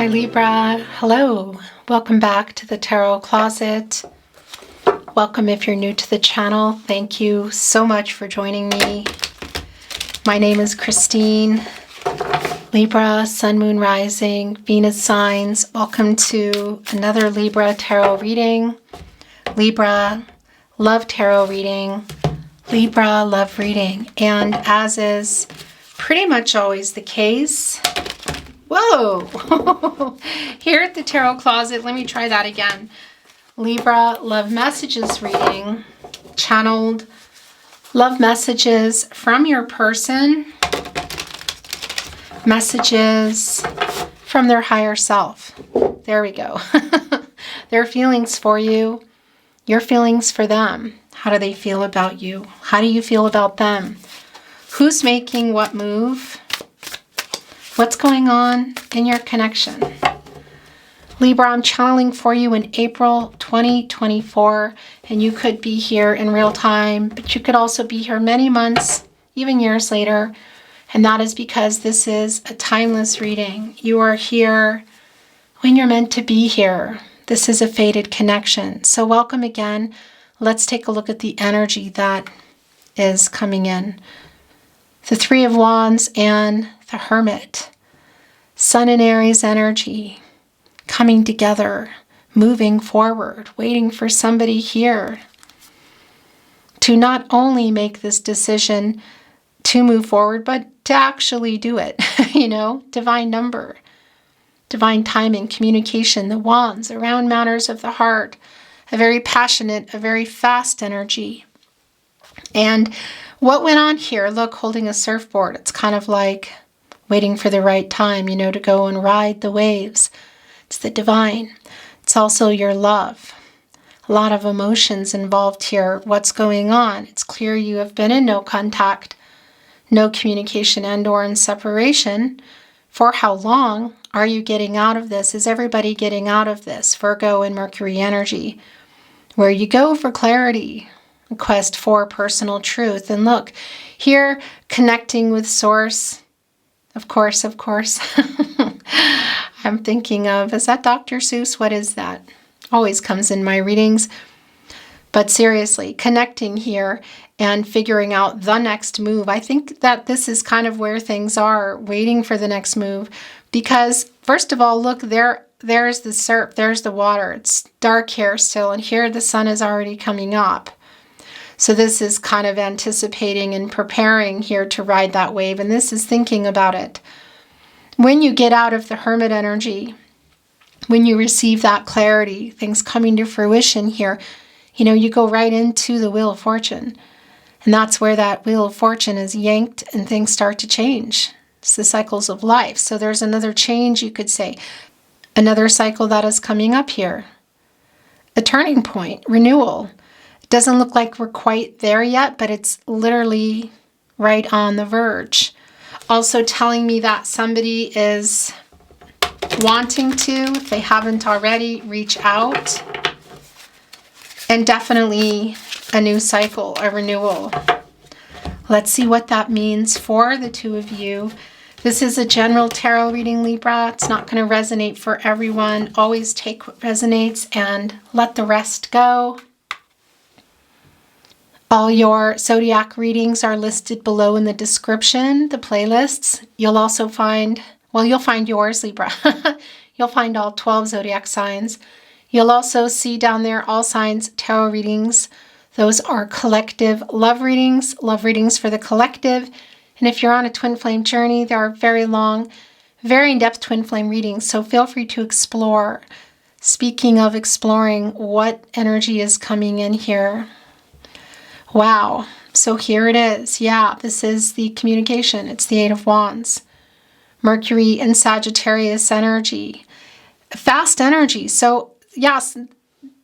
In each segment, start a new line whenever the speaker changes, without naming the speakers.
Libra. Hello. Welcome back to the Tarot Closet. Welcome if you're new to the channel. Thank you so much for joining me. My name is Christine. Libra, Sun, Moon, Rising, Venus signs. Welcome to another Libra tarot reading. Libra, love tarot reading. Libra, love reading. And as is pretty much always the case, whoa! Here at the Tarot Closet, let me try that again. Libra, love messages reading, channeled love messages from your person, messages from their higher self. There we go. Their feelings for you, your feelings for them. How do they feel about you? How do you feel about them? Who's making what move? What's going on in your connection? Libra, I'm channeling for you in April 2024, and you could be here in real time, but you could also be here many months, even years later, and that is because this is a timeless reading. You are here when you're meant to be here. This is a fated connection. So welcome again. Let's take a look at the energy that is coming in. The Three of Wands and the Hermit. Sun and Aries energy coming together, moving forward, waiting for somebody here to not only make this decision to move forward, but to actually do it. Divine number, divine timing, communication, the wands around matters of the heart, a very passionate, a very fast energy. And what went on here, look, holding a surfboard, it's kind of like waiting for the right time, to go and ride the waves. It's the divine. It's also your love. A lot of emotions involved here. What's going on? It's clear you have been in no contact, no communication and/or in separation. For how long are you getting out of this? Is everybody getting out of this? Virgo and Mercury energy. Where you go for clarity, a quest for personal truth. And look, here connecting with Source. Of course. I'm thinking of, is that Dr. Seuss? What is that? Always comes in my readings. But seriously, connecting here and figuring out the next move. I think that this is kind of where things are, waiting for the next move. Because, first of all, look, there's the surf, there's the water. It's dark here still, and here the sun is already coming up. So this is kind of anticipating and preparing here to ride that wave, and this is thinking about it. When you get out of the Hermit energy, when you receive that clarity, things coming to fruition here, you go right into the Wheel of Fortune. And that's where that Wheel of Fortune is yanked and things start to change. It's the cycles of life. So there's another change, you could say. Another cycle that is coming up here. A turning point, renewal. It doesn't look like we're quite there yet, but it's literally right on the verge. Also telling me that somebody is wanting to, if they haven't already, reach out. And definitely a new cycle, a renewal. Let's see what that means for the two of you. This is a general tarot reading, Libra. It's not going to resonate for everyone. Always take what resonates and let the rest go. All your zodiac readings are listed below in the description, the playlists. You'll also find, you'll find yours, Libra. You'll find all 12 zodiac signs. You'll also see down there all signs tarot readings. Those are collective love readings for the collective. And if you're on a twin flame journey, there are very long, very in-depth twin flame readings. So feel free to explore. Speaking of exploring, what energy is coming in here? Wow. So here it is. Yeah, this is the communication. It's the Eight of Wands. Mercury and Sagittarius energy. Fast energy. So yes,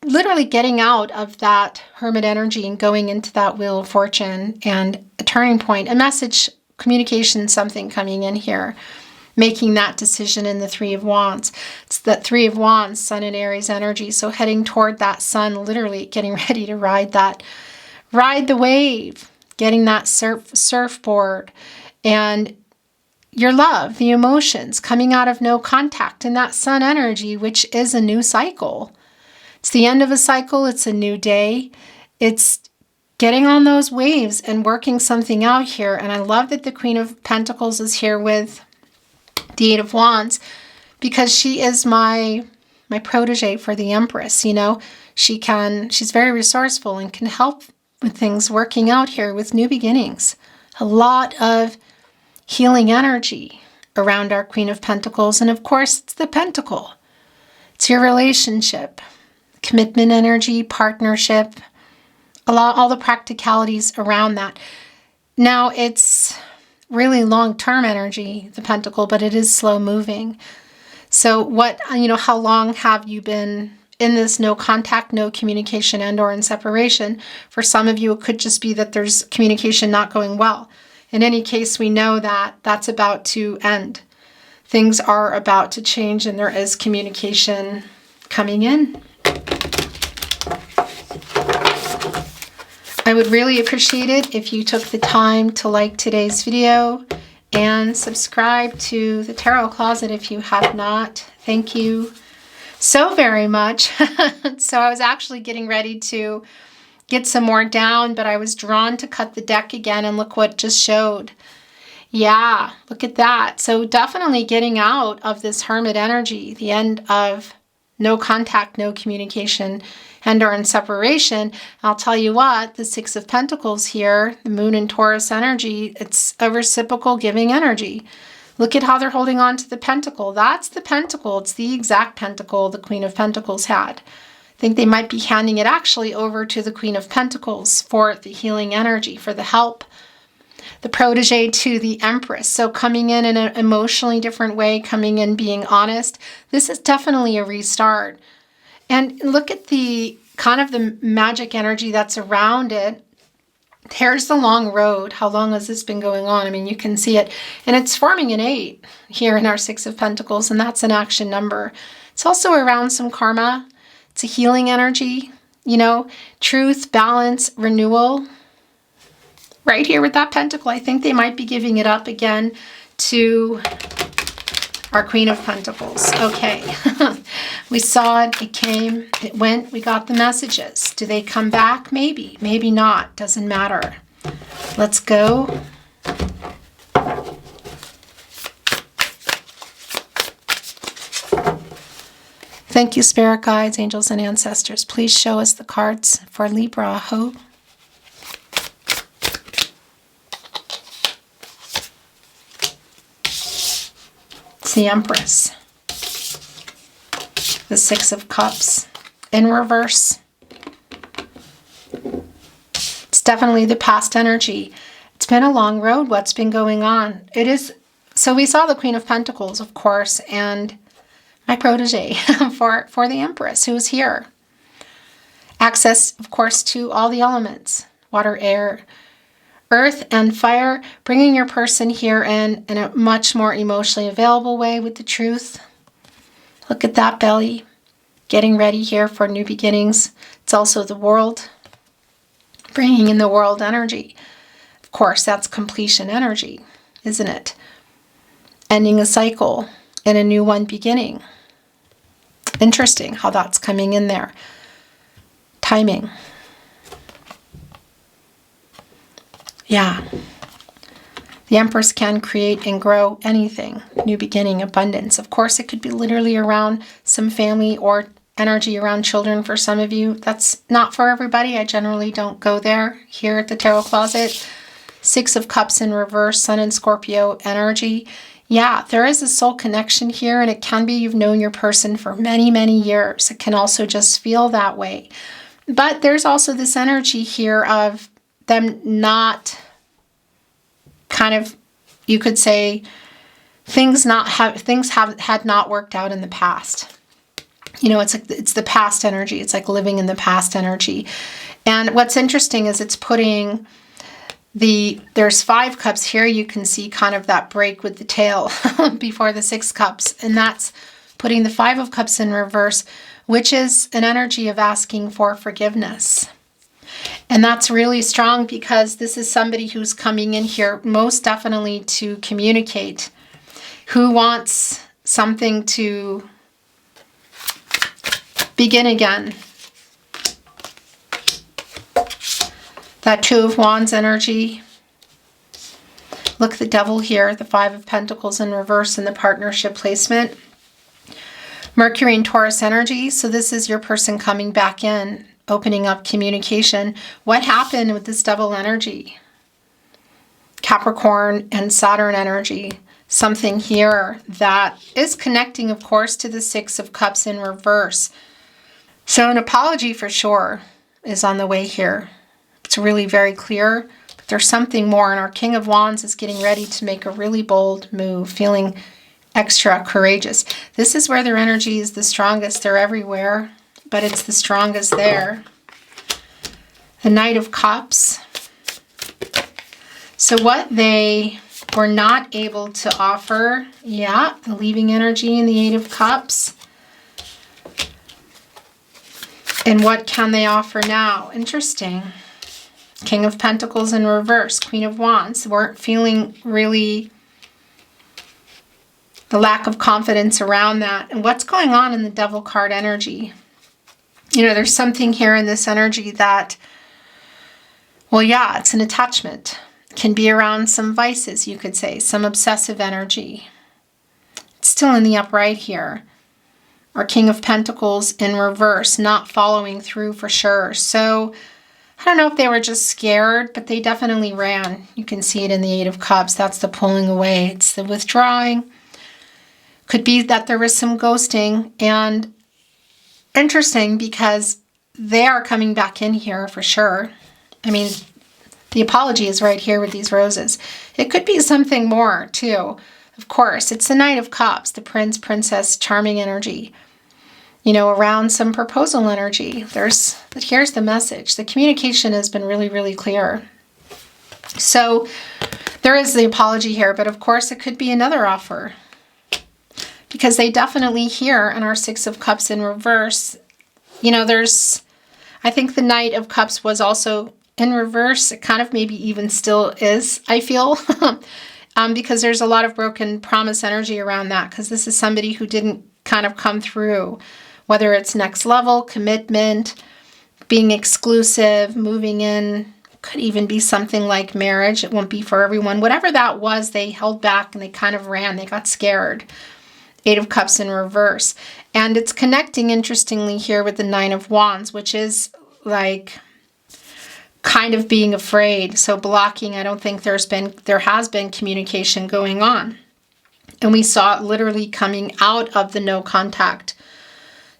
literally getting out of that Hermit energy and going into that Wheel of Fortune and a turning point, a message, communication, something coming in here, making that decision in the Three of Wands. It's the Three of Wands, Sun and Aries energy. So heading toward that sun, literally getting ready to ride the wave, getting that surfboard and your love, the emotions coming out of no contact, and that sun energy, which is a new cycle. It's the end of a cycle. It's a new day. It's getting on those waves and working something out here. And I love that the Queen of Pentacles is here with the Eight of Wands, because she is my protege for the Empress. You know, she's very resourceful and can help with things working out here with new beginnings. A lot of healing energy around our Queen of Pentacles. And of course, it's the Pentacle. It's your relationship, commitment energy, partnership, all the practicalities around that. Now, it's really long-term energy, the Pentacle, but it is slow moving. So how long have you been in this no contact, no communication, and or in separation? For some of you, it could just be that there's communication not going well. In any case, we know that that's about to end. Things are about to change, and there is communication coming in. I would really appreciate it if you took the time to like today's video and subscribe to the Tarot Closet if you have not. Thank you so very much. So I was actually getting ready to get some more down, but I was drawn to cut the deck again, and look what just showed. Yeah, look at that. So definitely getting out of this Hermit energy, the end of no contact, no communication, and or in separation. I'll tell you what, the Six of Pentacles here, the Moon and Taurus energy, it's a reciprocal giving energy. Look at how they're holding on to the Pentacle. That's the Pentacle. It's the exact Pentacle the Queen of Pentacles had. I think they might be handing it actually over to the Queen of Pentacles for the healing energy, for the help. The protege to the Empress. So coming in an emotionally different way, coming in being honest. This is definitely a restart. And look at the kind of the magic energy that's around it. Here's the long road. How long has this been going on? I mean, you can see it. And it's forming an 8 here in our Six of Pentacles, and that's an action number. It's also around some karma. It's a healing energy, you know, truth, balance, renewal. Right here with that Pentacle, I think they might be giving it up again to our Queen of Pentacles. Okay, we saw it, it came, it went, we got the messages. Do they come back? Maybe, maybe not, doesn't matter. Let's go. Thank you, Spirit Guides, Angels, and Ancestors. Please show us the cards for Libra. Hope. It's the Empress. The Six of Cups in reverse. It's definitely the past energy. It's been a long road. What's been going on? It is. So we saw the Queen of Pentacles, of course, and my protege for the Empress, who is here. Access, of course, to all the elements, water, air, earth, and fire, bringing your person here in a much more emotionally available way with the truth. Look at that belly, getting ready here for new beginnings. It's also the world, bringing in the world energy. Of course, that's completion energy, isn't it? Ending a cycle and a new one beginning. Interesting how that's coming in there. Timing. Yeah. The Empress can create and grow anything. New beginning, abundance. Of course, it could be literally around some family or energy around children for some of you. That's not for everybody. I generally don't go there here at the Tarot Closet. Six of Cups in reverse, Sun and Scorpio energy. Yeah, there is a soul connection here, and it can be you've known your person for many, many years. It can also just feel that way. But there's also this energy here of them not kind of, you could say, things had not worked out in the past. You know, it's like it's the past energy. It's like living in the past energy. And what's interesting is it's putting there's 5 cups here. You can see kind of that break with the tail before the 6 cups. And that's putting the 5 of Cups in reverse, which is an energy of asking for forgiveness. And that's really strong because this is somebody who's coming in here most definitely to communicate Who wants something to begin again? That Two of Wands energy. Look at the Devil here, the Five of Pentacles in reverse in the partnership placement. Mercury and Taurus energy. So this is your person coming back in, opening up communication. What happened with this Devil energy? Capricorn and Saturn energy. Something here that is connecting, of course, to the Six of Cups in reverse. So an apology for sure is on the way here. It's really very clear, but there's something more. And our King of Wands is getting ready to make a really bold move, feeling extra courageous. This is where their energy is the strongest. They're everywhere, but it's the strongest there. The Knight of Cups. So what they were not able to offer, yeah, the leaving energy in the Eight of Cups. And what can they offer now? Interesting. King of Pentacles in reverse, Queen of Wands. Weren't feeling really the lack of confidence around that. And what's going on in the Devil card energy? You know, there's something here in this energy that, well, yeah, it's an attachment. It can be around some vices, you could say, some obsessive energy. It's still in the upright here. Or King of Pentacles in reverse, not following through for sure. So I don't know if they were just scared, but they definitely ran. You can see it in the Eight of Cups. That's the pulling away. It's the withdrawing. Could be that there was some ghosting. And interesting because they are coming back in here for sure. I mean, the apology is right here with these roses. It could be something more too. Of course, it's the Knight of Cups, the Prince, Princess, charming energy. You know, around some proposal energy. But here's the message. The communication has been really, really clear. So there is the apology here, but of course it could be another offer. Because they definitely here in our Six of Cups in reverse, you know, I think the Knight of Cups was also in reverse. It kind of maybe even still is, I feel. Because there's a lot of broken promise energy around that. Because this is somebody who didn't kind of come through. Whether it's next level, commitment, being exclusive, moving in, could even be something like marriage. It won't be for everyone. Whatever that was, they held back and they kind of ran. They got scared. Eight of Cups in reverse. And it's connecting, interestingly, here with the Nine of Wands, which is like kind of being afraid. So blocking, I don't think there has been communication going on. And we saw it literally coming out of the no contact,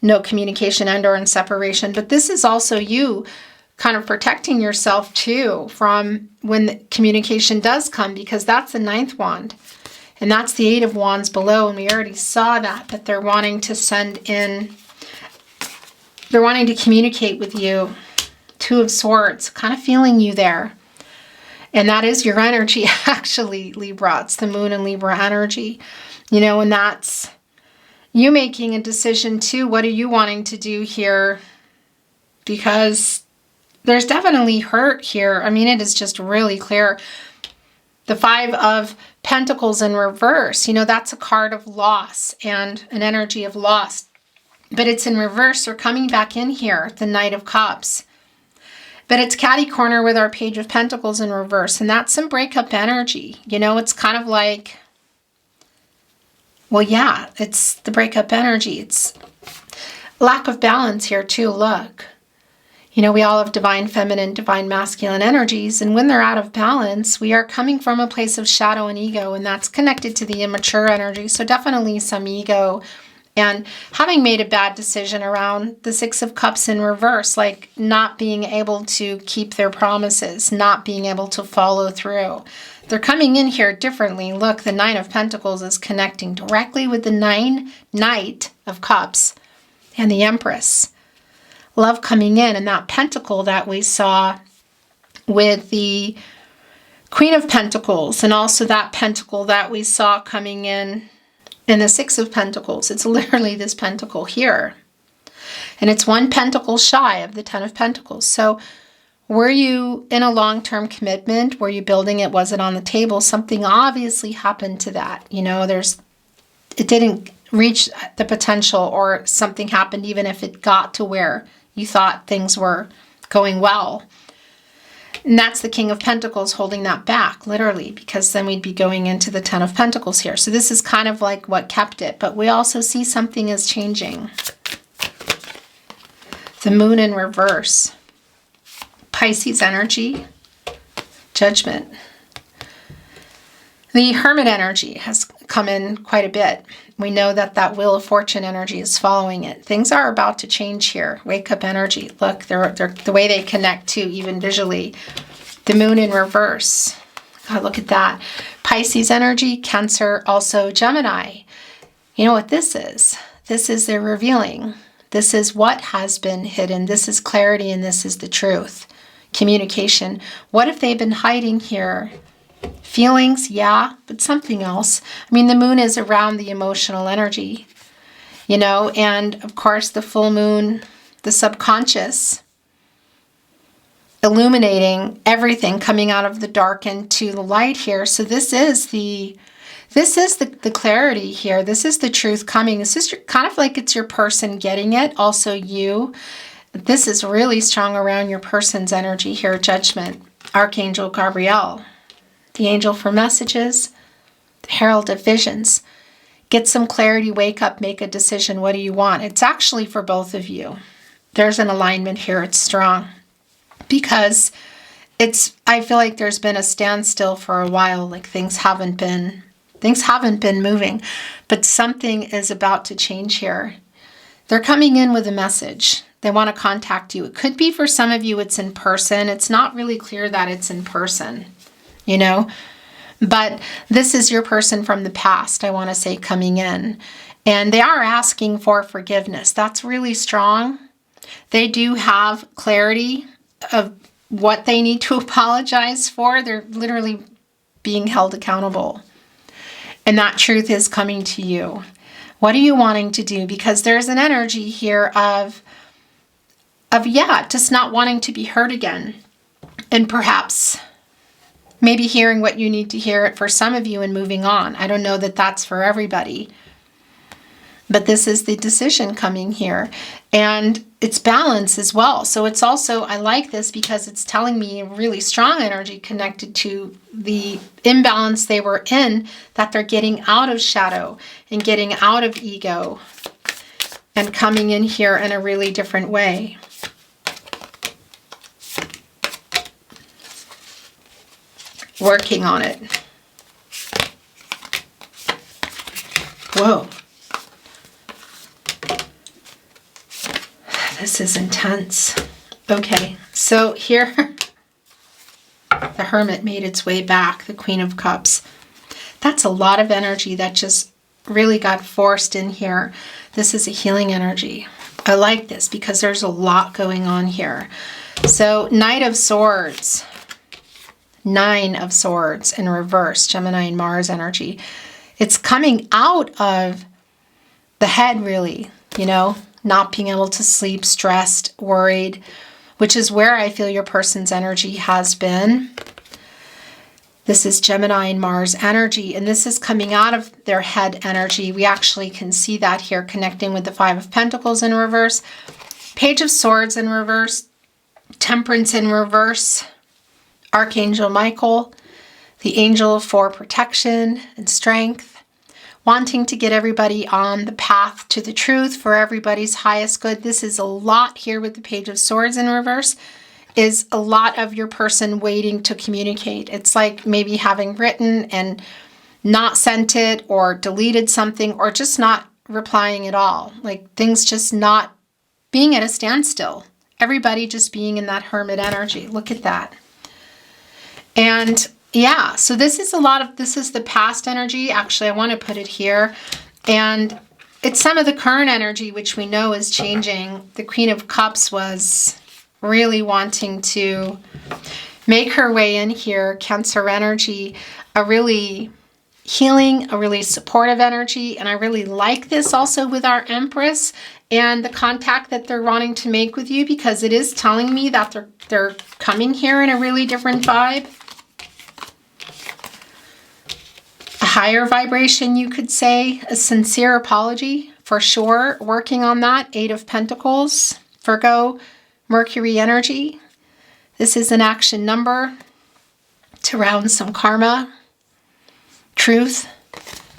no communication and or in separation. But this is also you kind of protecting yourself too from when the communication does come, because that's the Ninth Wand. And that's the Eight of Wands below. And we already saw that they're wanting to they're wanting to communicate with you. Two of Swords, kind of feeling you there. And that is your energy, actually, Libra. It's the Moon and Libra energy. You know, and that's you making a decision too. What are you wanting to do here? Because there's definitely hurt here. I mean, it is just really clear. The Five of Pentacles in reverse, you know, that's a card of loss and an energy of loss. But it's in reverse. They're coming back in here, the Knight of Cups. But it's catty corner with our Page of Pentacles in reverse. And that's some breakup energy. You know, it's kind of like, well, yeah, it's the breakup energy. It's lack of balance here too. Look, you know, we all have divine feminine, divine masculine energies. And when they're out of balance, we are coming from a place of shadow and ego. And that's connected to the immature energy. So definitely some ego. And having made a bad decision around the Six of Cups in reverse, like not being able to keep their promises, not being able to follow through. They're coming in here differently. Look, the Nine of Pentacles is connecting directly with the Knight of Cups and the Empress. Love coming in, and that pentacle that we saw with the Queen of Pentacles, and also that pentacle that we saw coming in the Six of Pentacles. It's literally this pentacle here. And it's one pentacle shy of the Ten of Pentacles. So were you in a long-term commitment? Were you building it? Was it on the table? Something obviously happened to that. You know, there's it didn't reach the potential, or something happened even if it got to where you thought things were going well. And that's the King of Pentacles holding that back, literally, because then we'd be going into the Ten of Pentacles here. So this is kind of like what kept it, but we also see something is changing. The Moon in reverse. Pisces energy. Judgment. The Hermit energy has come in quite a bit. We know that that Wheel of Fortune energy is following it. Things are about to change here. Wake up energy. Look, they're the way they connect too, even visually. The Moon in reverse. God, look at that. Pisces energy, Cancer, also Gemini. You know what this is? This is their revealing. This is what has been hidden. This is clarity, and this is the truth. Communication. What if they've been hiding here? Feelings, yeah, but something else. I mean, the moon is around the emotional energy, you know, and of course the full moon, the subconscious, illuminating everything, coming out of the dark into the light here. So this is the clarity here. This is the truth coming. This is kind of like it's your person getting it, also you. This is really strong around your person's energy here. Judgment. Archangel Gabriel. The angel for messages, the herald of visions. Get some clarity, wake up, make a decision. What do you want? It's actually for both of you. There's an alignment here. It's strong because I feel like there's been a standstill for a while. Like things haven't been moving, but something is about to change here. They're coming in with a message. They want to contact you. It could be for some of you, it's in person. It's not really clear that it's in person. You know, but this is your person from the past, I want to say, coming in. And they are asking for forgiveness. That's really strong. They do have clarity of what they need to apologize for. They're literally being held accountable. And that truth is coming to you. What are you wanting to do? Because there's an energy here of just not wanting to be hurt again. And perhaps maybe hearing what you need to hear it for some of you and moving on. I don't know that that's for everybody. But this is the decision coming here. And it's balance as well. So it's also, I like this because it's telling me a really strong energy connected to the imbalance they were in, that they're getting out of shadow and getting out of ego and coming in here in a really different way. Working on it. Whoa. This is intense. Okay, so here the Hermit made its way back, the Queen of Cups. That's a lot of energy that just really got forced in here. This is a healing energy. I like this because there's a lot going on here. So Knight of Swords. 9 of Swords in reverse, Gemini and Mars energy. It's coming out of the head, really, you know, not being able to sleep, stressed, worried, which is where I feel your person's energy has been. This is Gemini and Mars energy, and this is coming out of their head energy. We actually can see that here connecting with the 5 of Pentacles in reverse, Page of Swords in reverse, Temperance in reverse, Archangel Michael, the angel for protection and strength, wanting to get everybody on the path to the truth for everybody's highest good. This is a lot here with the Page of Swords in reverse, is a lot of your person waiting to communicate. It's like maybe having written and not sent it, or deleted something, or just not replying at all. Like things just not being at a standstill. Everybody just being in that Hermit energy. Look at that. And yeah, so this is the past energy. Actually, I want to put it here. And it's some of the current energy, which we know is changing. The Queen of Cups was really wanting to make her way in here. Cancer energy, a really healing, a really supportive energy. And I really like this also with our Empress and the contact that they're wanting to make with you, because it is telling me that they're coming here in a really different vibe. higher vibration, you could say, a sincere apology for sure. Working on that. 8 of Pentacles, Virgo, Mercury energy. This is an action number to round some karma, truth,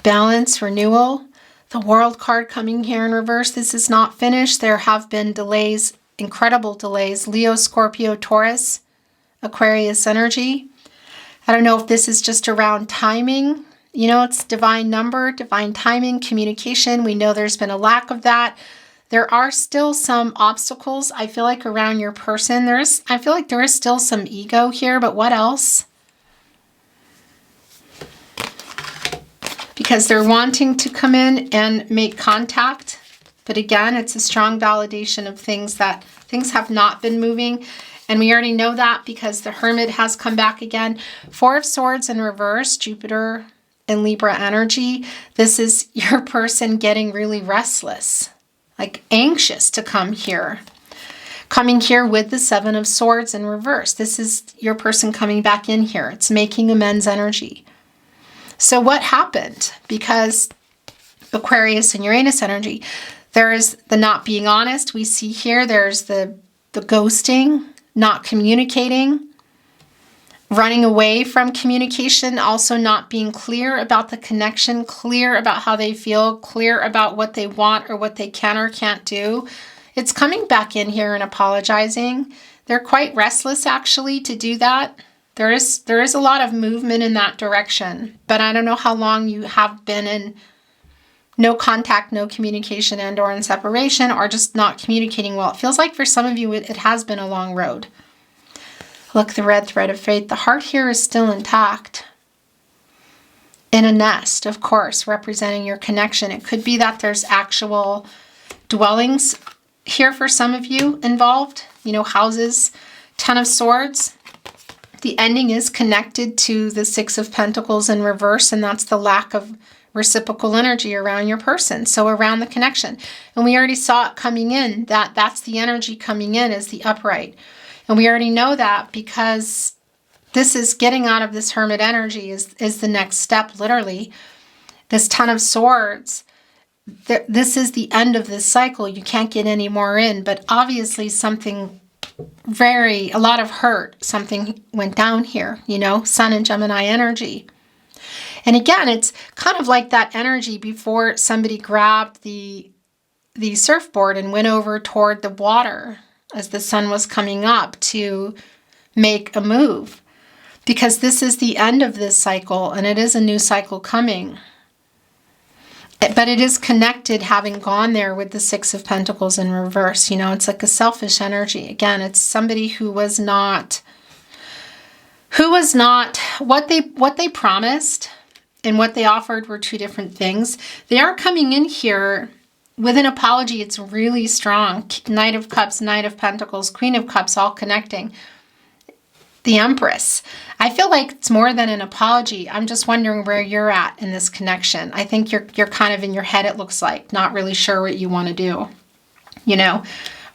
balance, renewal. The World card coming here in reverse. This is not finished. There have been delays, incredible delays. Leo, Scorpio, Taurus, Aquarius energy. I don't know if this is just around timing. You know, it's divine number, divine timing, communication. We know there's been a lack of that. There are still some obstacles, I feel like, around your person. I feel like there is still some ego here, but what else? Because they're wanting to come in and make contact. But again, it's a strong validation of things have not been moving. And we already know that because the Hermit has come back again. 4 of Swords in reverse, Jupiter and Libra energy. This is your person getting really restless, like anxious to come here. Coming here with the 7 of Swords in reverse. This is your person coming back in here. It's making amends energy. So what happened? Because Aquarius and Uranus energy, there is the not being honest. We see here there's the ghosting, not communicating, running away from communication, also not being clear about the connection, clear about how they feel, clear about what they want or what they can or can't do. It's coming back in here and apologizing. They're quite restless actually to do that. There is a lot of movement in that direction, but I don't know how long you have been in no contact, no communication, and or in separation, or just not communicating well. It feels like for some of you, it has been a long road. Look, the red thread of fate. The heart here is still intact. In a nest, of course, representing your connection. It could be that there's actual dwellings here for some of you involved. You know, houses. 10 of Swords. The ending is connected to the 6 of Pentacles in reverse, and that's the lack of reciprocal energy around your person, so around the connection. And we already saw it coming in, that's the energy coming in as the upright. And we already know that because this is getting out of this Hermit energy is the next step, literally. This 10 of Swords, this is the end of this cycle. You can't get any more in, but obviously something a lot of hurt, something went down here, you know, Sun and Gemini energy. And again, it's kind of like that energy before somebody grabbed the surfboard and went over toward the water as the sun was coming up to make a move. Because this is the end of this cycle and it is a new cycle coming. But it is connected, having gone there with the 6 of Pentacles in reverse. You know, it's like a selfish energy. Again, it's somebody who was not what they promised and what they offered were two different things. They are coming in here with an apology. It's really strong. Knight of Cups, Knight of Pentacles, Queen of Cups, all connecting. The Empress. I feel like it's more than an apology. I'm just wondering where you're at in this connection. I think you're kind of in your head, it looks like, not really sure what you want to do. You know,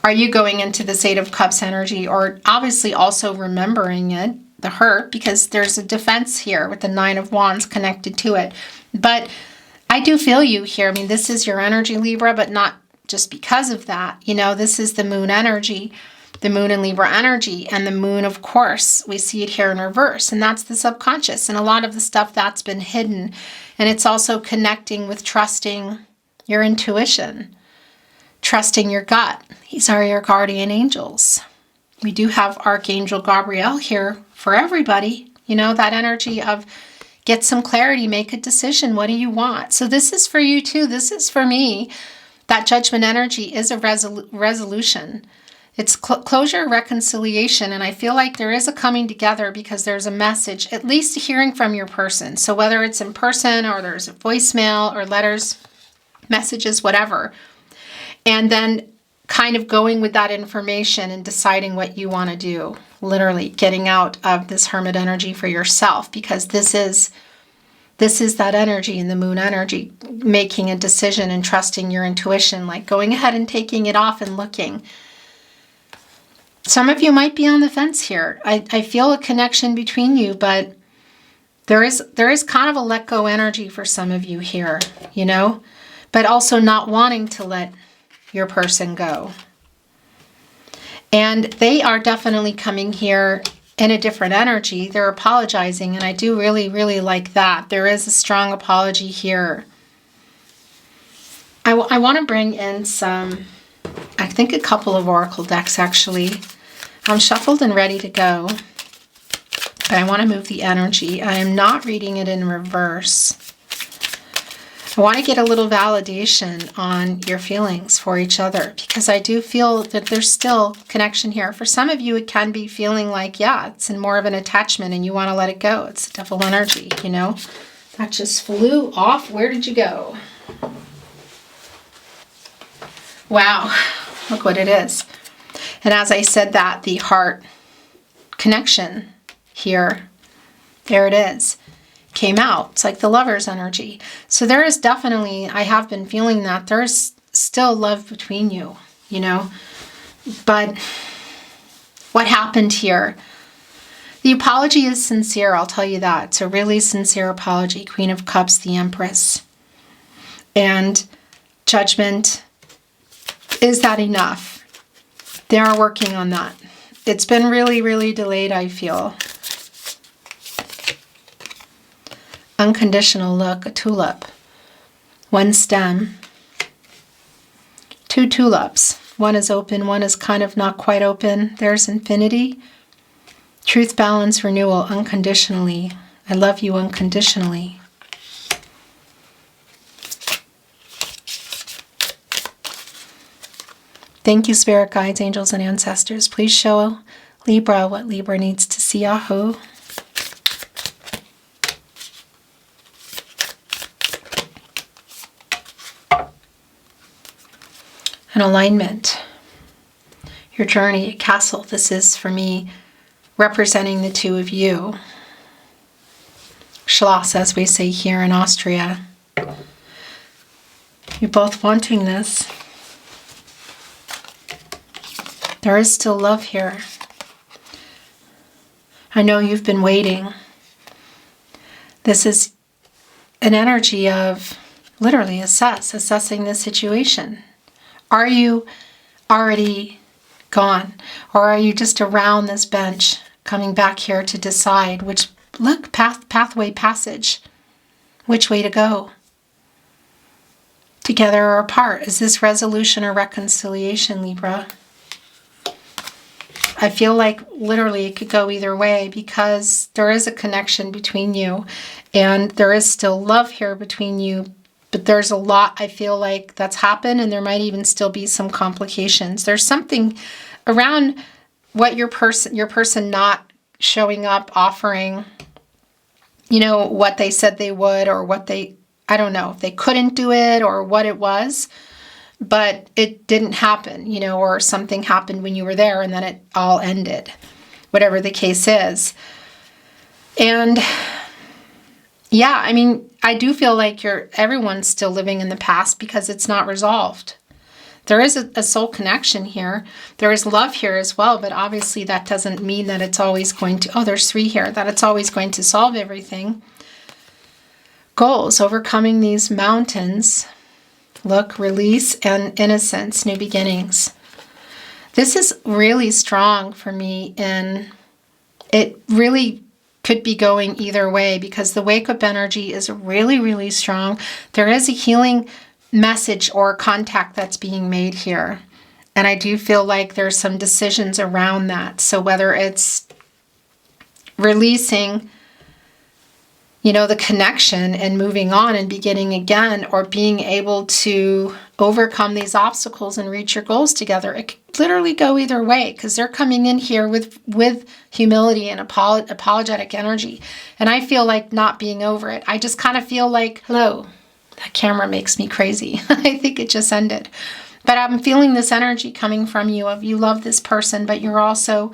are you going into this 8 of Cups energy, or obviously also remembering it, the hurt, because there's a defense here with the 9 of Wands connected to it. But I do feel you here. I mean, this is your energy, Libra, but not just because of that. You know, this is the moon energy. The moon and Libra energy, and the moon, of course, we see it here in reverse, and that's the subconscious, and a lot of the stuff that's been hidden. And it's also connecting with trusting your intuition, trusting your gut. These are your guardian angels. We do have Archangel Gabriel here for everybody. You know, that energy of get some clarity, make a decision. What do you want? So this is for you too. This is for me. That Judgment energy is a resolution. It's closure, reconciliation, and I feel like there is a coming together because there's a message, at least hearing from your person. So whether it's in person or there's a voicemail or letters, messages, whatever, and then kind of going with that information and deciding what you want to do, literally getting out of this Hermit energy for yourself, because this is that energy in the moon energy, making a decision and trusting your intuition, like going ahead and taking it off and looking. Some of you might be on the fence here. I feel a connection between you, but There is kind of a let go energy for some of you here, you know, but also not wanting to let your person go. And they are definitely coming here in a different energy. They're apologizing, and I do really, really like that. There is a strong apology here. I want to bring in some, I think a couple of oracle decks actually. I'm shuffled and ready to go. But I want to move the energy. I am not reading it in reverse. I want to get a little validation on your feelings for each other, because I do feel that there's still connection here. For some of you, it can be feeling like, yeah, it's in more of an attachment and you want to let it go. It's devil energy, you know. That just flew off. Where did you go? Wow, look what it is. And as I said that, the heart connection here, there it is, came out. It's like the lover's energy. So there is definitely, I have been feeling that there's still love between you, you know. But what happened here? The apology is sincere, I'll tell you that. It's a really sincere apology. Queen of Cups, the Empress. And Judgment. Is that enough? They are working on that. It's been really, really delayed, I feel. Unconditional, look, a tulip. One stem. Two tulips. One is open, one is kind of not quite open. There's infinity. Truth, balance, renewal, unconditionally. I love you unconditionally. Thank you, spirit guides, angels, and ancestors. Please show Libra what Libra needs to see. Aho. An alignment. Your journey, a castle. This is, for me, representing the two of you. Schloss, as we say here in Austria. You're both wanting this. There is still love here. I know you've been waiting. This is an energy of literally assessing the situation. Are you already gone? Or are you just around this bench coming back here to decide which, look, pathway, passage, which way to go? Together or apart? Is this resolution or reconciliation, Libra? I feel like literally it could go either way, because there is a connection between you and there is still love here between you, but there's a lot, I feel like, that's happened, and there might even still be some complications. There's something around what your person not showing up, offering, you know, what they said they would, or what they, I don't know if they couldn't do it or what it was. But it didn't happen, you know, or something happened when you were there and then it all ended, whatever the case is. And yeah, I mean, I do feel like everyone's still living in the past because it's not resolved. There is a soul connection here. There is love here as well, but obviously that doesn't mean that it's always going to, oh, there's 3 here, that it's always going to solve everything. Goals, overcoming these mountains. Look, release and innocence, new beginnings. This is really strong for me, and it really could be going either way, because the wake-up energy is really, really strong. There is a healing message or contact that's being made here. And I do feel like there's some decisions around that. So whether it's releasing, you know, the connection and moving on and beginning again, or being able to overcome these obstacles and reach your goals together. It could literally go either way, because they're coming in here with humility and apologetic energy. And I feel like not being over it. I just kind of feel like, hello, that camera makes me crazy. I think it just ended. But I'm feeling this energy coming from you of you love this person, but you're also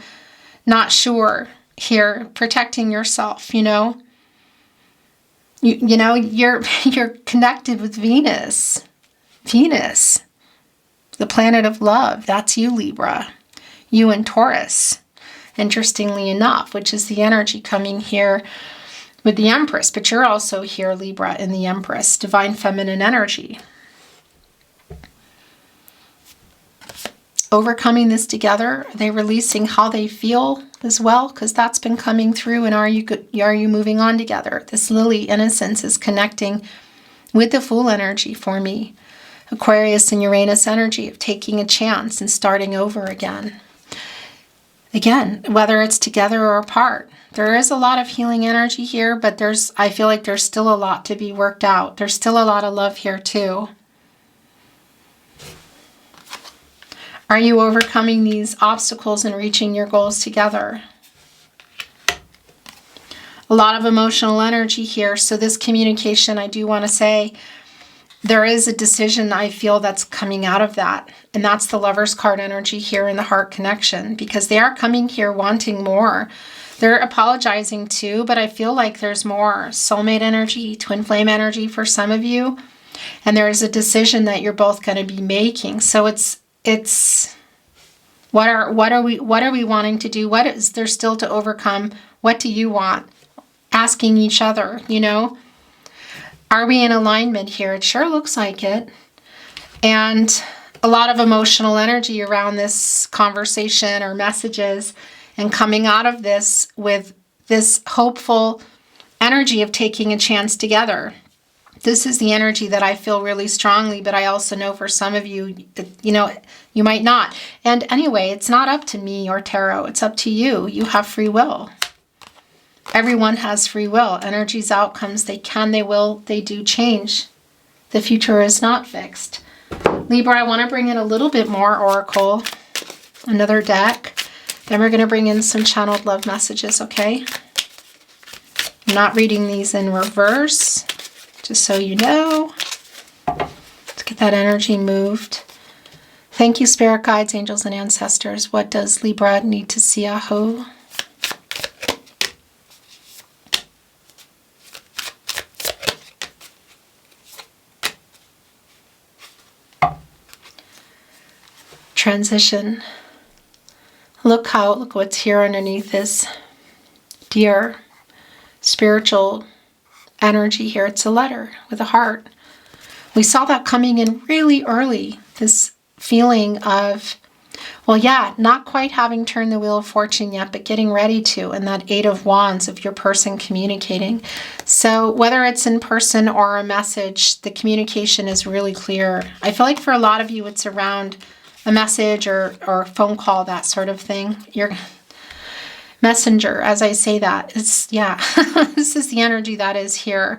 not sure here, protecting yourself, you know. You know, you're connected with Venus. Venus, the planet of love. That's you, Libra. You and Taurus, interestingly enough, which is the energy coming here with the Empress, but you're also here, Libra, in the Empress, divine feminine energy. Overcoming this together. Are they releasing how they feel as well? Because that's been coming through. And are you moving on together? This Lily innocence is connecting with the Fool energy for me. Aquarius and Uranus energy of taking a chance and starting over again. Again, whether it's together or apart. There is a lot of healing energy here, but I feel like there's still a lot to be worked out. There's still a lot of love here too. Are you overcoming these obstacles and reaching your goals together? A lot of emotional energy here. So this communication, I do want to say, there is a decision I feel that's coming out of that. And that's the Lover's card energy here in the heart connection, because they are coming here wanting more. They're apologizing too, but I feel like there's more soulmate energy, twin flame energy for some of you. And there is a decision that you're both going to be making. So it's what are we wanting to do? What is there still to overcome? What do you want? Asking each other, you know, are we in alignment here? It sure looks like it. And a lot of emotional energy around this conversation or messages, and coming out of this with this hopeful energy of taking a chance together. This is the energy that I feel really strongly, but I also know for some of you, you know, you might not. And anyway, it's not up to me or tarot. It's up to you. You have free will. Everyone has free will. Energies, outcomes, they can, they will, they do change. The future is not fixed. Libra, I want to bring in a little bit more oracle, another deck. Then we're going to bring in some channeled love messages, okay? I'm not reading these in reverse, just so you know. Let's get that energy moved. Thank you, spirit guides, angels, and ancestors. What does Libra need to see, Aho? Transition. Look what's here underneath this dear spiritual energy here. It's a letter with a heart. We saw that coming in really early. This feeling of, well, yeah, not quite having turned the wheel of fortune yet, but getting ready to, and that 8 of Wands of your person communicating. So whether it's in person or a message, the communication is really clear. I feel like for a lot of you, it's around a message or a phone call, that sort of thing. Your messenger, as I say that, it's, yeah, this is the energy that is here.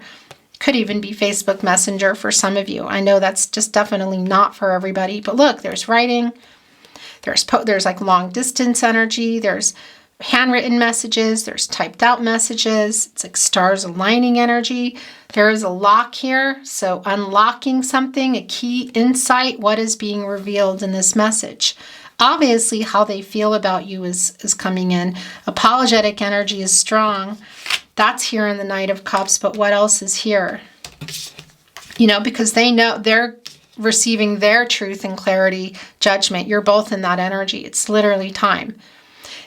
Could even be Facebook Messenger for some of you. I know that's just definitely not for everybody, but look, there's writing, there's like long distance energy, there's handwritten messages, there's typed out messages, it's like stars aligning energy. There is a lock here, so unlocking something, a key insight, what is being revealed in this message. Obviously, how they feel about you is coming in. Apologetic energy is strong. That's here in the Knight of Cups, but what else is here? You know, because they know they're receiving their truth and clarity, judgment. You're both in that energy. It's literally time.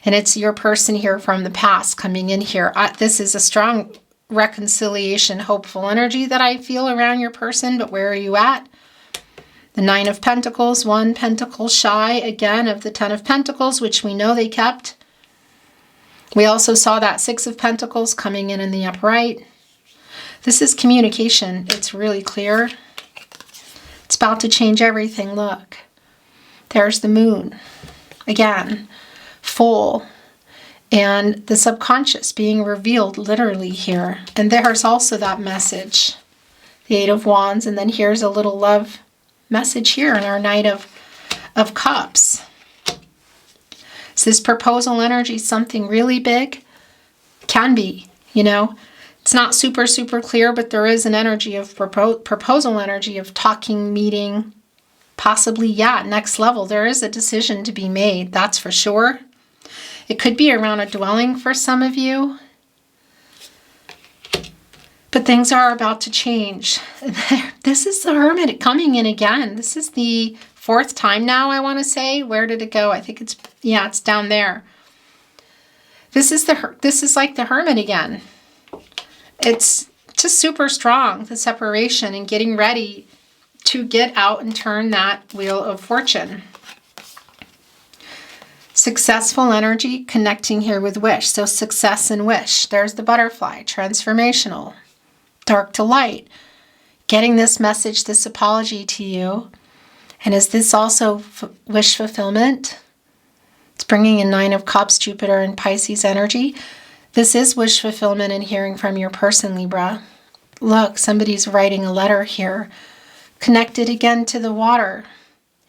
And it's your person here from the past coming in here. This is a strong reconciliation, hopeful energy that I feel around your person, but where are you at? The 9 of Pentacles, 1 pentacle shy, again, of the 10 of Pentacles, which we know they kept. We also saw that 6 of Pentacles coming in the upright. This is communication. It's really clear. It's about to change everything. Look, there's the moon. Again, full. And the subconscious being revealed literally here. And there's also that message, the 8 of Wands. And then here's a little love message here in our Knight of Cups. Is this proposal energy something really big? Can be, you know. It's not super, super clear, but there is an energy of proposal energy of talking, meeting, possibly, yeah, next level. There is a decision to be made, that's for sure. It could be around a dwelling for some of you. But things are about to change. This is the Hermit coming in again. This is the 4th time now, I want to say. Where did it go? I think it's, yeah, it's down there. This is like the Hermit again. It's just super strong, the separation and getting ready to get out and turn that wheel of fortune. Successful energy connecting here with wish. So success and wish. There's the butterfly, transformational, dark to light. Getting this message, this apology to you. And is this also wish fulfillment? It's bringing in 9 of Cups, Jupiter and Pisces energy. This is wish fulfillment and hearing from your person, Libra. Look, somebody's writing a letter here. Connected again to the water.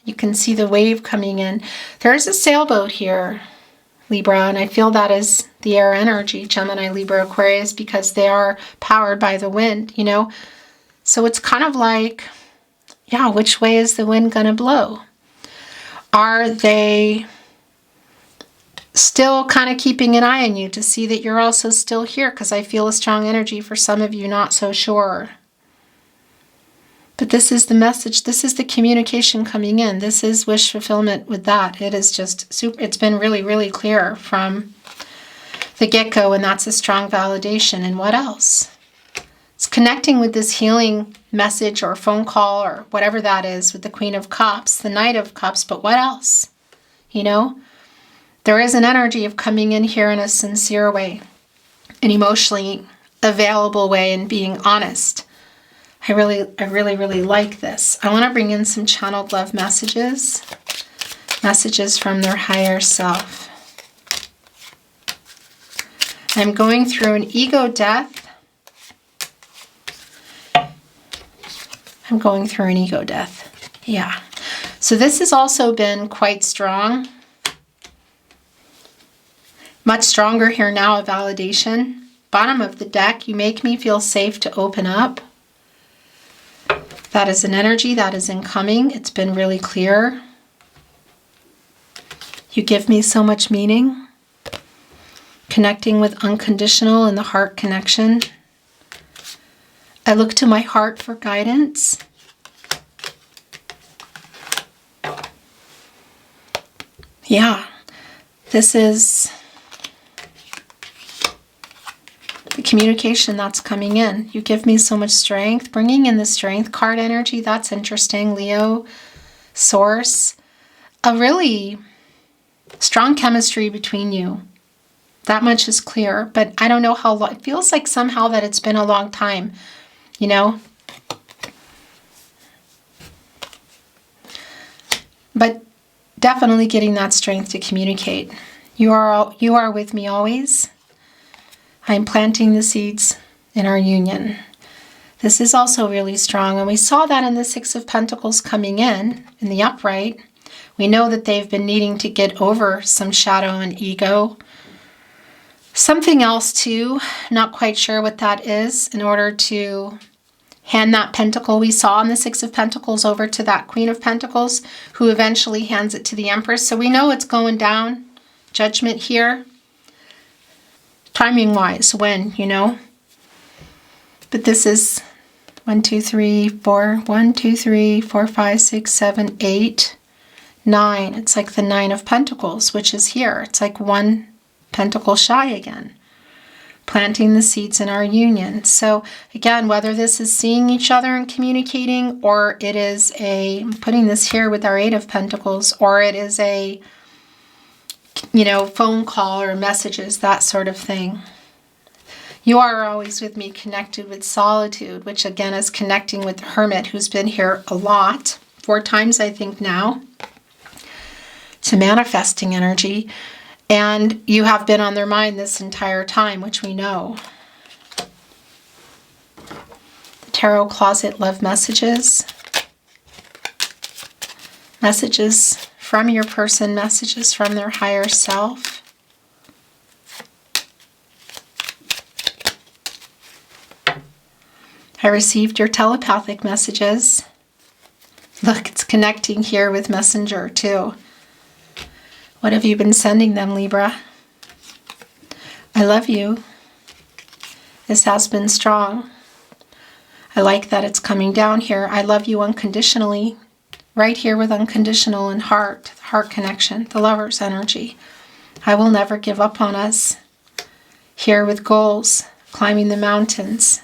You can see the wave coming in. There's a sailboat here, Libra, and I feel that is the air energy, Gemini, Libra, Aquarius, because they are powered by the wind, you know? So it's kind of like, yeah, which way is the wind going to blow? Are they still kind of keeping an eye on you to see that you're also still here? Because I feel a strong energy for some of you, not so sure. But this is the message. This is the communication coming in. This is wish fulfillment with that. It is just super. It's been really, really clear from the get-go, and that's a strong validation. And what else? It's connecting with this healing message or phone call or whatever that is with the Queen of Cups, the Knight of Cups. But what else? You know, there is an energy of coming in here in a sincere way, an emotionally available way, and being honest. I really like this. I want to bring in some channeled love messages. Messages from their higher self. I'm going through an ego death. I'm going through an ego death. Yeah. So this has also been quite strong. Much stronger here now, a validation. Bottom of the deck, you make me feel safe to open up. That is an energy that is incoming. It's been really clear. You give me so much meaning. Connecting with unconditional and the heart connection. I look to my heart for guidance. Yeah, this is the communication that's coming in. You give me so much strength. Bringing in the strength card energy, that's interesting. Leo, Source. A really strong chemistry between you. That much is clear, but I don't know how long. It feels like somehow that it's been a long time, you know? But definitely getting that strength to communicate. You are with me always. I'm planting the seeds in our union. This is also really strong, and we saw that in the Six of Pentacles coming in the upright. We know that they've been needing to get over some shadow and ego. Something else too, not quite sure what that is, in order to hand that pentacle we saw in the Six of Pentacles over to that Queen of Pentacles, who eventually hands it to the Empress. So we know it's going down. Judgment here. Timing wise, when, you know. But this is 1, 2, 3, 4, 1, 2, 3, 4, 5, 6, 7, 8, 9. It's like the 9 of Pentacles, which is here. It's like 1 pentacle shy again. Planting the seeds in our union. So again, whether this is seeing each other and communicating, or it is I'm putting this here with our 8 of Pentacles, or it is a, you know, phone call or messages, that sort of thing. You are always with me, connected with solitude, which again is connecting with the Hermit, who's been here a lot, 4 times I think now. It's a manifesting energy, and you have been on their mind this entire time, which we know. The Tarot Closet love messages. Messages from your person, messages from their higher self. I received your telepathic messages. Look, it's connecting here with Messenger too. What have you been sending them, Libra? I love you. This has been strong. I like that it's coming down here. I love you unconditionally. Right here with unconditional and heart connection, the lover's energy. I will never give up on us. Here with goals, climbing the mountains.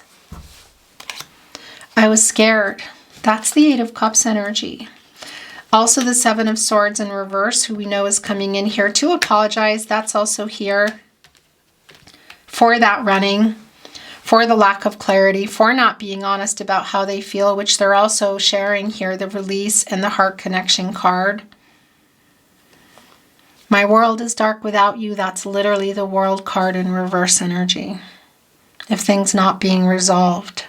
I was scared. That's the Eight of Cups energy. Also the Seven of Swords in reverse, who we know is coming in here to apologize. That's also here for that running, for the lack of clarity, for not being honest about how they feel, which they're also sharing here, the release and the heart connection card. My world is dark without you. That's literally the World card in reverse energy. If things not being resolved.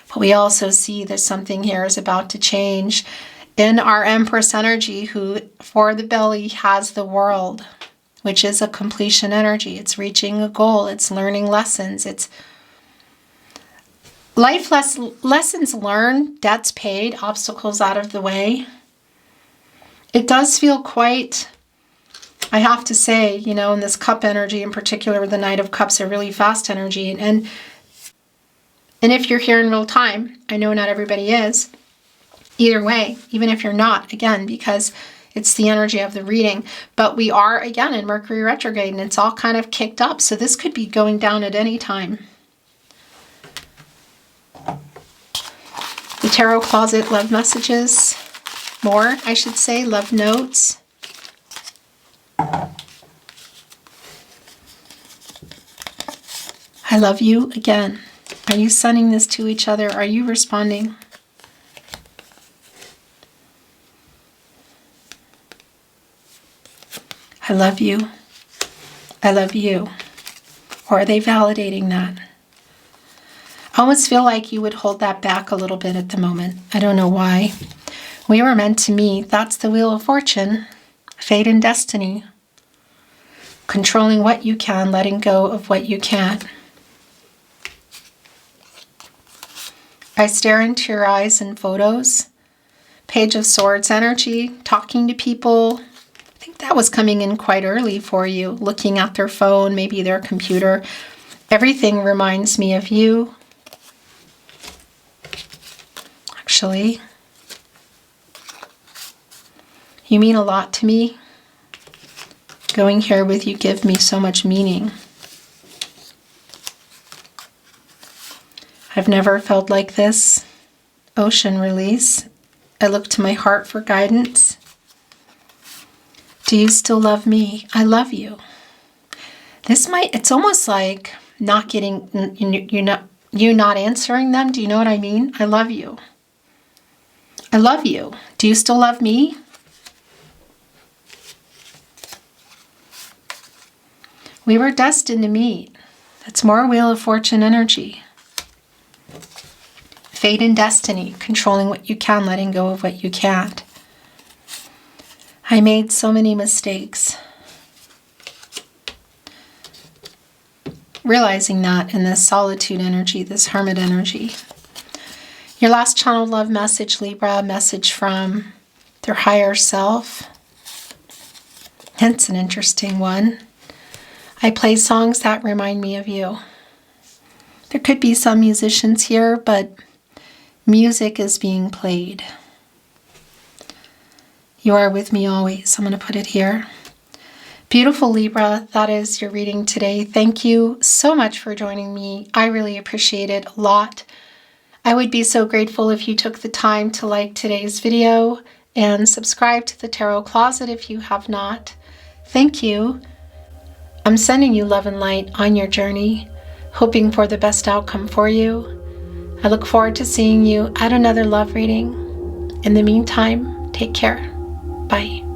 But we also see that something here is about to change in our Empress energy, who for the belly has the world, which is a completion energy. It's reaching a goal. It's learning lessons. It's life lessons learned, debts paid, obstacles out of the way. It does feel quite, I have to say, you know, in this cup energy in particular, with the Knight of Cups, a really fast energy. And if you're here in real time, I know not everybody is, either way, even if you're not, again, because it's the energy of the reading. But we are, again, in Mercury retrograde, and it's all kind of kicked up. So this could be going down at any time. The Tarot Closet love messages. More, I should say, love notes. I love you again. Are you sending this to each other? Are you responding? I love you. I love you. Or are they validating that? I almost feel like you would hold that back a little bit at the moment. I don't know why. We were meant to meet. That's the Wheel of Fortune. Fate and destiny. Controlling what you can, letting go of what you can't. I stare into your eyes in photos. Page of Swords energy, talking to people. I think that was coming in quite early for you. Looking at their phone, maybe their computer. Everything reminds me of you. Actually, you mean a lot to me. Going here with you give me so much meaning. I've never felt like this. Ocean release. I look to my heart for guidance. Do you still love me? I love you. It's almost like not getting, you not answering them. Do you know what I mean? I love you. I love you. Do you still love me? We were destined to meet. That's more Wheel of Fortune energy. Fate and destiny, controlling what you can, letting go of what you can't. I made so many mistakes. Realizing that in this solitude energy, this hermit energy. Your last channeled love message, Libra, message from their higher self. That's an interesting one. I play songs that remind me of you. There could be some musicians here, but music is being played. You are with me always. I'm going to put it here. Beautiful Libra, that is your reading today. Thank you so much for joining me. I really appreciate it a lot. I would be so grateful if you took the time to like today's video and subscribe to the Tarot Closet if you have not. Thank you. I'm sending you love and light on your journey, hoping for the best outcome for you. I look forward to seeing you at another love reading. In the meantime, take care. Bye.